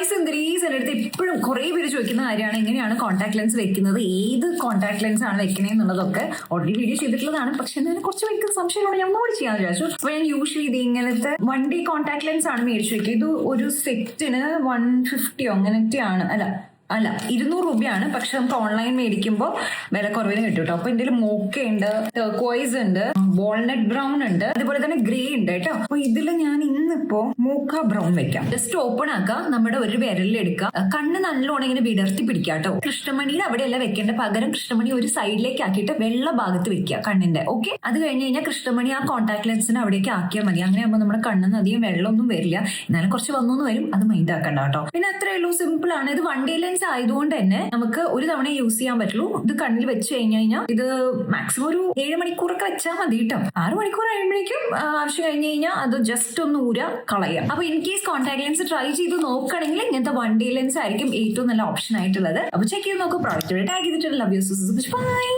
Hi സുന്ദരീസ്, എൻ്റെ അടുത്ത് ഇപ്പോഴും കുറെ പേര് ചോദിക്കുന്ന കാര്യമാണ് എങ്ങനെയാണ് കോൺടാക്ട് ലെൻസ് വെക്കുന്നത്, ഏത് കോൺടാക്ട് ലെൻസ് ആണ് വെക്കണേ എന്നുള്ളതൊക്കെ. ഓൾറെഡി വീഡിയോ ചെയ്തിട്ടുള്ളതാണ്, പക്ഷെ എന്നാലും കുറച്ച് പേർക്ക് സംശയമുള്ള ഞാൻ ഒന്നുകൂടി ചെയ്യാൻ വിചാരിച്ചു. അപ്പൊ ഞാൻ യൂഷ്വലി ഇത് ഇങ്ങനത്തെ 1D കോൺടാക്ട് ലെൻസ് ആണ് മേടിച്ചു വെക്കുക. ഇത് ഒരു സെറ്റിന് 150 അങ്ങനത്തെയാണ്, അല്ല 200 രൂപയാണ്. പക്ഷെ നമുക്ക് ഓൺലൈൻ മേടിക്കുമ്പോൾ വില കുറവിന് കിട്ടും കേട്ടോ. അപ്പൊ ഇതിൽ മോക്ക ഉണ്ട്, ടർക്വൈസ് ഉണ്ട്, വാൾനട്ട് ബ്രൗൺ ഉണ്ട്, അതുപോലെ തന്നെ ഗ്രേ ഉണ്ട് കേട്ടോ. അപ്പൊ ഇതിൽ ഞാൻ ഇന്നിപ്പോ മോക്ക ബ്രൗൺ വെക്കാം. ജസ്റ്റ് ഓപ്പൺ ആക്കുക, നമ്മുടെ ഒരു വിരലിലെടുക്കുക, കണ്ണ് നല്ലോണം ഇങ്ങനെ വിടർത്തി പിടിക്കുക കേട്ടോ. കൃഷ്ണമണിയുടെ അവിടെയല്ല വെക്കേണ്ട, പകരം കൃഷ്ണമണി ഒരു സൈഡിലേക്ക് ആക്കിയിട്ട് വെള്ള ഭാഗത്ത് വെക്കുക കണ്ണിന്റെ. ഓക്കെ, അത് കഴിഞ്ഞ് കഴിഞ്ഞാൽ കൃഷ്ണമണി ആ കോൺടാക്ട് ലെൻസിന് അവിടേക്ക് ആക്കിയാൽ മതി. അങ്ങനെ ആകുമ്പോൾ നമ്മുടെ കണ്ണിന് അധികം വെള്ളമൊന്നും വരില്ല, എന്നാലും കുറച്ച് വന്നൊന്നും വരും, അത് മൈൻഡ് ആക്കണ്ട കേട്ടോ. പിന്നെ അത്രേ ഉള്ളൂ, സിമ്പിൾ ആണ്. ഇത് 1D ലെൻസ് ആയതുകൊണ്ട് തന്നെ നമുക്ക് ഒരു തവണ യൂസ് ചെയ്യാൻ പറ്റുള്ളൂ. ഇത് കണ്ണിൽ വെച്ച് കഴിഞ്ഞാൽ ഇത് മാക്സിമം ഒരു 7 മണിക്കൂറൊക്കെ വെച്ചാൽ മതി കേട്ടോ. 6 മണിക്കൂർ കഴിയുമ്പോഴേക്കും ആവശ്യം കഴിഞ്ഞ് കഴിഞ്ഞാൽ അത് ജസ്റ്റ് ഒന്ന് കളയാം. അപ്പൊ in case contact lens try ചെയ്ത് നോക്കുകയാണെങ്കിൽ ഇങ്ങനത്തെ 1D ലെൻസ് ആയിരിക്കും ഏറ്റവും നല്ല ഓപ്ഷൻ ആയിട്ടുള്ളത്. അപ്പൊ ചെക്ക് ചെയ്ത് നോക്കൂ. പ്രോഡക്റ്റ് ടാഗ് ചെയ്തിട്ടുണ്ട്. Love you so much. By.